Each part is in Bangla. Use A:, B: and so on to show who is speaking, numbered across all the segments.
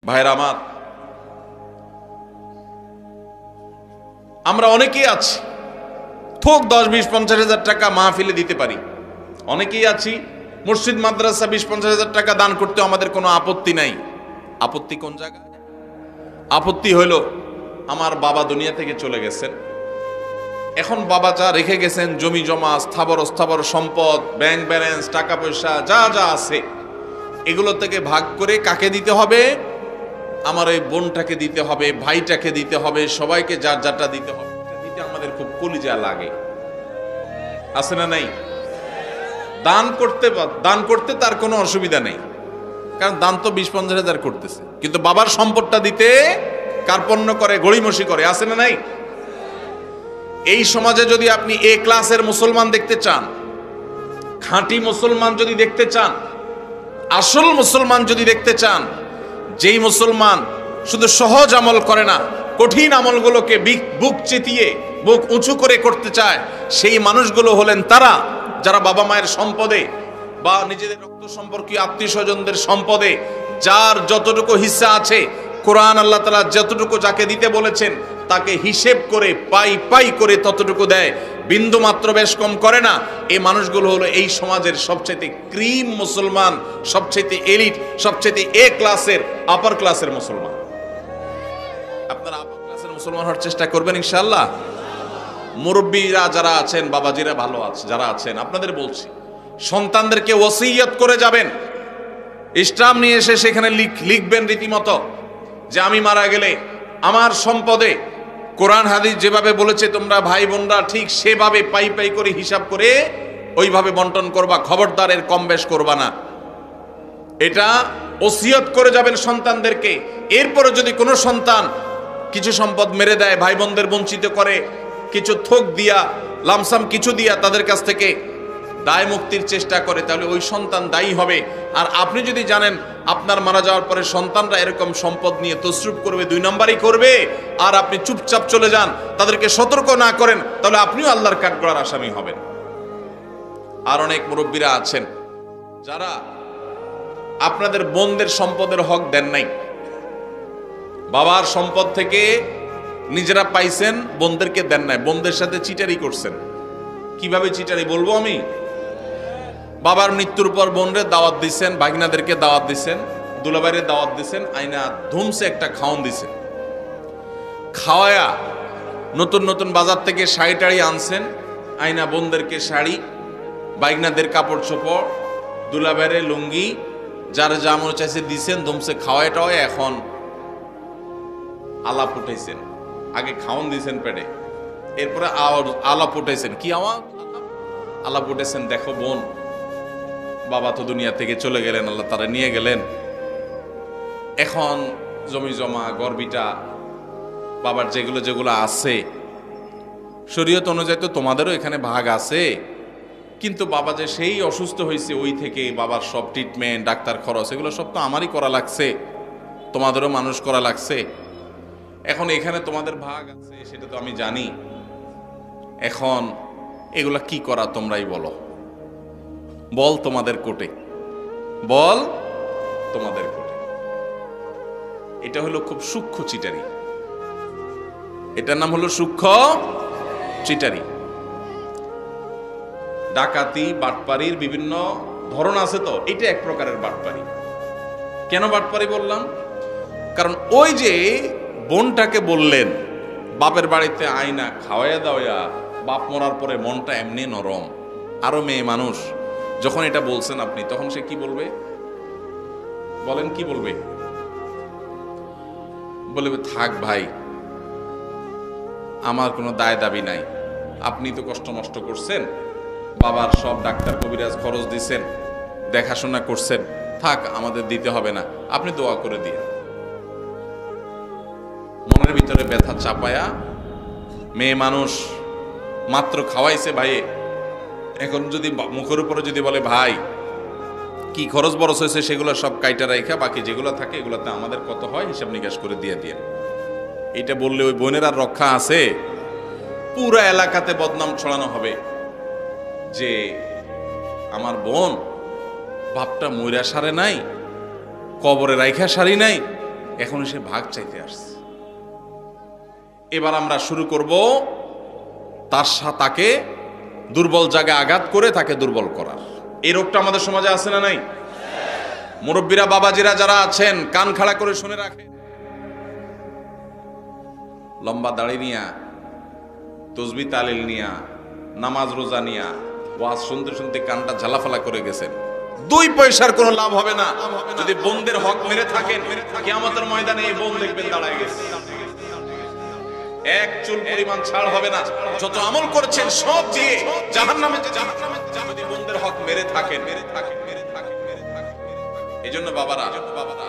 A: ভাইরা আমার, আমরা অনেকেই আছি থোক 10-20-50 হাজার টাকা মাহফিলে দিতে পারি। অনেকেই আছি মসজিদ মাদ্রাসা 20-50 হাজার টাকা দান করতে আমাদের কোনো আপত্তি নাই। আপত্তি কোন জায়গায়? আপত্তি হইল আমার বাবা দুনিয়া থেকে চলে গেছেন, এখন বাবা যা রেখে গেছেন জমি জমা স্থাবর অস্থাবর সম্পদ, ব্যাংক ব্যালেন্স, টাকা পয়সা যা যা আছে, এগুলো থেকে ভাগ করে কাকে দিতে হবে? আমার এই বোনটাকে দিতে হবে, ভাইটাকে দিতে হবে, সবাইকে যার যারটা দিতে হবে। দিতে আমাদের খুব কলিজা লাগে, আছে না নাই? দান করতে তার কোনো অসুবিধা নেই, কারণ দান তো 20-50 হাজার করতেছে, কিন্তু বাবার সম্পদটা দিতে কার্পণ্য করে, গড়িমসি করে, আছে না নাই? এই সমাজে যদি আপনি এ ক্লাসের মুসলমান দেখতে চান, খাঁটি মুসলমান যদি দেখতে চান, আসল মুসলমান যদি দেখতে চান, যেই মুসলমান শুধু সহজ আমল করে না, কঠিন আমলগুলোকে বুক চেতিয়ে বুক উঁচু করে করতে চায়, সেই মানুষগুলো হলেন তারা যারা বাবা মায়ের সম্পদে বা নিজেদের রক্ত সম্পর্কীয় আত্মীয় স্বজনদের সম্পদে যার যতটুকু হিস্সা আছে, কোরআন আল্লাহ তাআলা যতটুকু যাকে দিতে বলেছেন তাকে হিসেব করে পাই পাই করে ততটুকু দেয়, বিন্দু মাত্র বেশ কম করে না। এই মানুষগুলো হলো এই সমাজের সবচেয়ে ক্রিম মুসলমান, সবচেয়ে এলিট, সবচেয়ে এ ক্লাসের, আপার ক্লাসের মুসলমান। আপনারা আপার ক্লাসের মুসলমান হওয়ার চেষ্টা করবেন ইনশাআল্লাহ। মুরব্বীরা যারা আছেন, বাবাজিরা ভালো আছে যারা আছেন, আপনাদের বলছি সন্তানদেরকে ওসিয়ত করে যাবেন, স্টাম্প নিয়ে এসে সেখানে লিখবেন রীতিমতো যে আমি মারা গেলে আমার সম্পদে কোরআন হাদিস যেভাবে বলেছে তোমরা ভাই বোনরা ঠিক সেভাবে পাই পাই করে হিসাব করে ওইভাবে বন্টন করবা, খবরদার এর কম বেশ করবা না। এটা ওসিয়ত করে যাবেন সন্তানদেরকে। এরপরে যদি কোনো সন্তান কিছু সম্পদ মেরে দেয়, ভাই বোনদের বঞ্চিত করে, কিছু থোক দিয়া লামসাম কিছু দিয়া তাদের কাছ থেকে দায় মুক্তির চেষ্টা করে, তাহলে ওই সন্তান দায়ী হবে। আর আপনি যদি জানেন আপনার মারা যাওয়ার পরে সন্তানরা এরকম সম্পদ নিয়ে তসরুপ করবে, 2 নম্বরই করবে, আর আপনি চুপচাপ চলে যান, তাদেরকে সতর্ক না করেন, তাহলে আপনিও আল্লাহর কাঠগড়ার আসামি হবেন। আর অনেক মুরব্বীরা আছেন যারা আপনাদের বোনদের সম্পদের হক দেন নাই, বাবার সম্পদ থেকে নিজেরা পাইছেন, বোনদেরকে দেন নাই, বোনদের সাথে চিটারি করছেন। কিভাবে চিটারি বলবো আমি? বাবার মৃত্যুর পর বোনরে দাওয়াত দিচ্ছেন, ভাগিনাদেরকে দাওয়াত দিচ্ছেন, দুলাভাইরে দাওয়াত দিচ্ছেন, আইনা ধুমসে একটা খাওন দিচ্ছেন, খাওয়ায়া নতুন নতুন বাজার থেকে শাড়ি টাড়ি আনছেন, আইনা বোনদেরকে শাড়ি, ভাগিনাদের কাপড় চোপড়, দুলাভাইরে লুঙ্গি, যার যা মনে চাইছে দিচ্ছেন, ধুমসে খাওয়ায় টাওয়ায় এখন আলাপ উঠাইছেন। আগে খাওন দিয়েছেন পেটে, এরপরে আলাপ উঠাইছেন। কি আলাপ উঠেছেন? দেখো বোন, বাবা তো দুনিয়া থেকে চলে গেলেন, আল্লাহ তারা নিয়ে গেলেন, এখন জমি জমা গর্বিটা বাবার যেগুলো যেগুলো আছে শরীয়ত অনুযায়ী তো তোমাদেরও এখানে ভাগ আছে, কিন্তু বাবা যে সেই অসুস্থ হয়েছে ওই থেকে বাবার সব ট্রিটমেন্ট, ডাক্তার খরচ, এগুলো সব তো আমারই করা লাগছে, তোমাদেরও মানুষ করা লাগছে। এখন এখানে তোমাদের ভাগ আছে সেটা তো আমি জানি, এখন এগুলা কি করা তোমরাই বলো, বল তোমাদের কোটে, বল তোমাদের কোটে। এটা হলো খুব সূক্ষ্ম চিটারি, এটার নাম হলো সূক্ষ্ম চিটারি। ডাকাতি বাটপারির বিভিন্ন ধরন আছে, তো এটা এক প্রকারের বাটপারি। কেন বাটপারি বললাম? কারণ ওই যে বোনটাকে বললেন বাপের বাড়িতে আয়না খাওয়াইয়া দাওয়া, বাপ মরার পরে মনটা এমনি নরম, আরো মেয়ে মানুষ, যখন এটা বলছেন আপনি, তখন সে কি বলবে? বলেন কি বলবে? বলবে থাক ভাই, আমার কোনো দায় দাবি নাই, আপনি তো কষ্ট মষ্ট করছেন, বাবার সব ডাক্তার কবিরাজ খরচ দিচ্ছেন, দেখাশোনা করছেন, থাক আমাদের দিতে হবে না, আপনি দোয়া করে দিয়ে। মনের ভিতরে ব্যথা চাপায়া মেয়ে মানুষ মাত্র খাওয়াইছে ভাই, এখন যদি মুখের উপরে যদি বলে ভাই কি খরচ বরচ হয়েছে সেগুলো সব কাইটা রাখা, বাকি যেগুলো থাকে এগুলোতে আমাদের কত হয় হিসাব নিকাশ করে দিয়ে দিয়ে, এটা বললে ওই বোনের আর রক্ষা আছে? পুরা এলাকাতে বদনাম ছড়ানো হবে যে আমার বোন বাপটা মইরা সারে নাই, কবরে রাইখা সারি নাই, এখন সে ভাগ চাইতে আসছে। এবার আমরা শুরু করব তাকে দুর্বল জায়গায় আঘাত করে তাকে দুর্বল করার। এই রোগটা আমাদের সমাজে আছে না নাই? মুরব্বীরা বাবাজিরা যারা আছেন কান খাড়া করে শুনে রাখেন, লম্বা দাড়ি নিয়া, তসবি তালিল নিয়া, নামাজ রোজা নিয়া ওয়াজ শুনতে শুনতে কানটা ঝালাফালা করে গেছেন। 2 পয়সার কোনো লাভ হবে না যদি বোনদের হক মেরে থাকেন। কিয়ামতের ময়দানে এই বোন দেখবেন দাঁড়ায় গেছে, এক চুল পরিমাণ ছাড় হবে না। যত আমল করেছেন সব দিয়ে জাহান্নামে যদি বোনদের হক মেরে থাকেন। এই জন্য বাবারা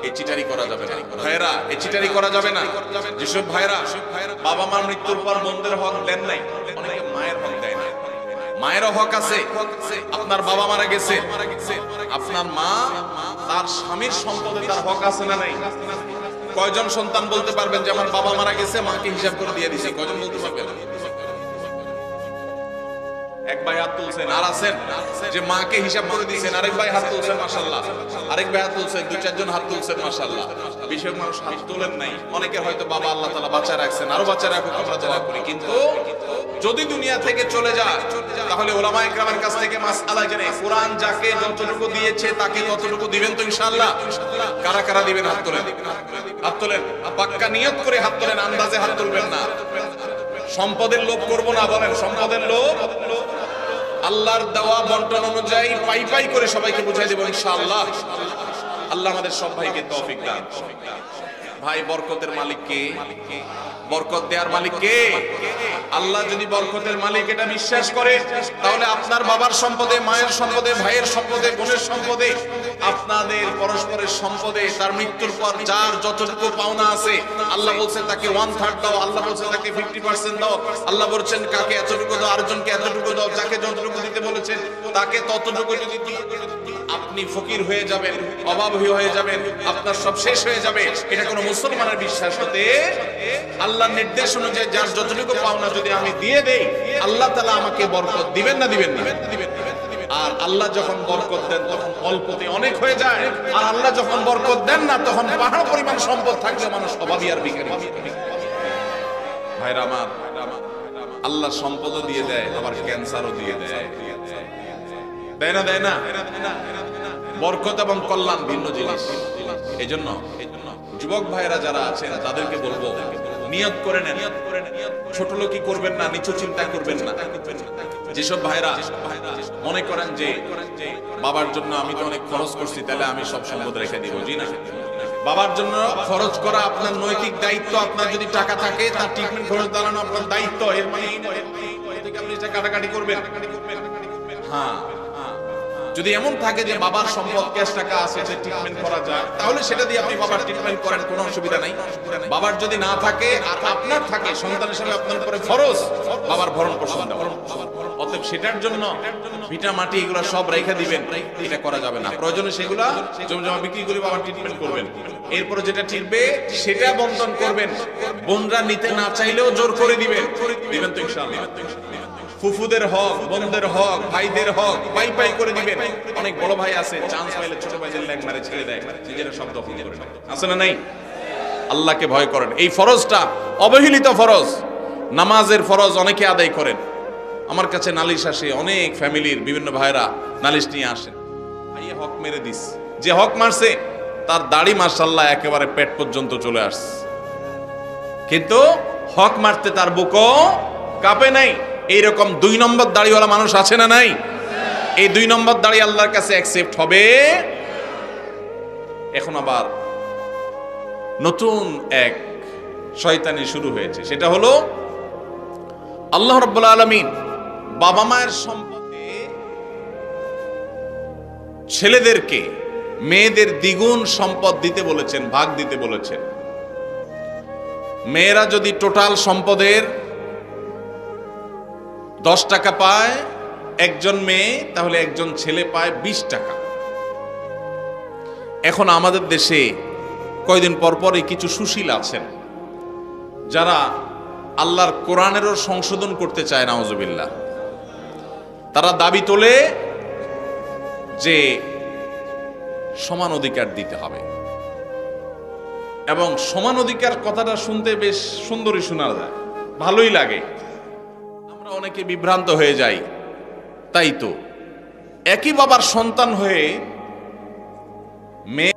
A: এই চিটারি করা যাবে না, ভাইরা এই চিটারি করা যাবে না। যেসব ভাইরা বাবা মার মৃত্যুর পর বোনদের হক দেন নাই, অনেকে মায়ের হক দেয় না। মায়েরও হক আছে। আপনার বাবা মারা গেছে, আপনার মা তার স্বামীর সম্পদে তার হক আছে না নাই? কয়জন সন্তান বলতে পারবেন যে আমার বাবা মারা গেছে, মাকে হিসাব করে দিয়ে দিছে? কয়জন বলতে পারবেন? এক ভাই হাত তুলছেন, আর আছেন যে মাকে হিসাব করে দিয়েছেন। আরেক ভাই হাত তুলছেন মাশাআল্লাহ, আরেক ভাই হাত তুলছেন, 2-4 জন হাত তুলছেন মাশাআল্লাহ। বেশিরভাগ মানুষ হাত তোলেন নাই। অনেকের হয়তো বাবা আল্লাহ তাআলা বাঁচায় রাখছেন, আরো বাঁচায় রাখুক, আমরা দোয়া করি। কিন্তু যদি দুনিয়া থেকে চলে যায় তাহলে উলামায়ে কেরামের কাছ থেকে মাসআলা জেনে কোরআন যাকে যতটুকু দিয়েছে তাকে ততটুকু দিবেন তো ইনশাআল্লাহ? কারা কারা দিবেন? হাত তোলেন, হাত তোলেন। পাক্কা নিয়ত করে হাত তোলেন, আন্দাজে হাত তুলবেন না। সম্পদের লোভ করব না, বলেন সম্পদের লোভ। আল্লাহর দেওয়া বন্টন অনুযায়ী পাই পাই করে সবাইকে বুঝাই দেব ইনশাআল্লাহ। আল্লাহ আমাদের সব ভাইকে তৌফিক দান। ভাই বরকতের মালিক কে? বরকত দেওয়ার মালিক কে? আল্লাহ। যদি বরকতের মালিক এটা বিশ্বাস করে তাহলে আপনার বাবার সম্পদে, মায়ের সম্পদে, ভাইয়ের সম্পদে, বোনের সম্পদে, আপনাদের পরস্পরের সম্পদে তার মৃত্যুর পর যার যতটুকু পাওনা আছে আল্লাহ বলছেন তাকে 1/3 দাও, আল্লাহ বলছেন তাকে 50% দাও, আল্লাহ বলছেন কাকে এতটুকু দাও, আরেকজনকে এতটুকু দাও, যাকে যতটুকু দিতে বলেছেন তাকে ততটুকু যদি আপনি ফকির হয়ে যাবেন, অভাবী হয়ে যাবেন, আপনার সব শেষ হয়ে যাবে। এটা কোনো মুসলমানের বিশ্বাস হতে আল্লাহর নির্দেশ অনুযায়ী যার যতটুকু পাওনা যদি আমি দিয়ে দেই আল্লাহ তাআলা আমাকে বরকত দিবেন না দিবেন না? আর আল্লাহ যখন বরকত দেন তখন অল্পতে অনেক হয়ে যায়, আর আল্লাহ যখন বরকত দেন না তখন পাহাড় পরিমাণ সম্পদ থাকলে মানুষ অভাবী আর ভিখারি। ভাইরা আমার, আল্লাহ সম্পদও দিয়ে দেয়, আবার ক্যান্সারও দিয়ে দেয়। দেয় না? দেয় না? বরকত এবং কল্যাণ ভিন্ন জিনিস। এই জন্য যুবক ভাইরা যারা আছেন তাদেরকে বলবো নিয়ত করে নেন, ছোট লোকই করবেন না, নিচু চিন্তা করবেন না। যেসব ভাইরা মনে করেন যে বাবার জন্য আমি তো অনেক খরচ করছি তাহলে আমি সব সম্পদ রেখে দিব, জি না। বাবার জন্য খরচ করা আপনার নৈতিক দায়িত্ব। আপনার যদি টাকা থাকে তার ট্রিটমেন্ট খরচ দাঁড়ানো আপনার দায়িত্ব। এর মানে আপনি কাটাকাটি করবেন? হ্যাঁ, যদি এমন থাকে যে বাবার সম্পদ ক্যাশ টাকা আছে যে ট্রিটমেন্ট করা যায় তাহলে সেটা দিয়ে আপনি বাবার ট্রিটমেন্ট করেন, কোনো অসুবিধা নাই। বাবার যদি না থাকে আর আপনার থাকে, সন্তান হিসেবে আপনার উপরে ফরজ বাবার ভরণ পোষণ দেওয়া। অতএব সেটার জন্য ভিটা মাটি এগুলো সব রেখে দিবেন, এটা করা যাবে না। প্রয়োজনে সেগুলা জমজমা বিক্রি করে বাবার ট্রিটমেন্ট করবেন। এরপরে যেটা ঠিকবে সেটা বন্টন করবেন। বোনরা নিতে না চাইলেও জোর করে দিবেন তো ইনশাআল্লাহ। ফুফুদের হক, বোনদের হক, ভাইদের হক পাই পাই করে দিবেন। অনেক বড় ভাই আছে চান্স পাইলে ছোট ভাইদের ল্যাং মারে ছেড়ে দেয়, নিজেরা সব দখল করে নেয়। আছে না নাই? আল্লাহকে ভয় করেন। এই ফরজটা অবহেলিত ফরজ। নামাজের ফরজ অনেকে আদায় করেন। আমার কাছে নালিশ আসে, অনেক ফ্যামিলির বিভিন্ন ভাইরা নালিশ নিয়ে আসেন, ভাইয়ে হক মেরে দিস। যে হক মারছে তার দাড়ি মাশাআল্লাহ একেবারে পেট পর্যন্ত চলে আসছে, কিন্তু হক মারতে তার বুকও কাঁপে নাই। এইরকম 2 নম্বর দাড়িওয়ালা মানুষ আছে না নাই? এই 2 নম্বর দাড়ি আল্লাহর কাছে অ্যাকসেপ্ট হবে। এখন আবার নতুন এক শয়তানি শুরু হয়েছে, সেটা হলো আল্লাহ রাব্বুল আলামিন বাবা মায়ের সম্পদে ছেলেদেরকে মেয়েদের দ্বিগুণ সম্পদ দিতে বলেছেন, ভাগ দিতে বলেছেন। মেয়েরা যদি টোটাল সম্পদের 10 টাকা পায় একজন মেয়ে, তাহলে একজন ছেলে পায় 20 টাকা। এখন আমাদের দেশে কয়দিন পর পরই কিছু সুশীল আছেন যারা আল্লাহর কোরআনেরও সংশোধন করতে চায়, নাউজুবিল্লাহ। তারা দাবি তোলে যে সমান অধিকার দিতে হবে। এবং সমান অধিকার কথাটা শুনতে বেশ সুন্দরই শোনা যায়, ভালোই লাগে। আমরা অনেকে বিভ্রান্ত হয়ে যাই। তাই তো একই বাবার সন্তান হয়ে মেয়ে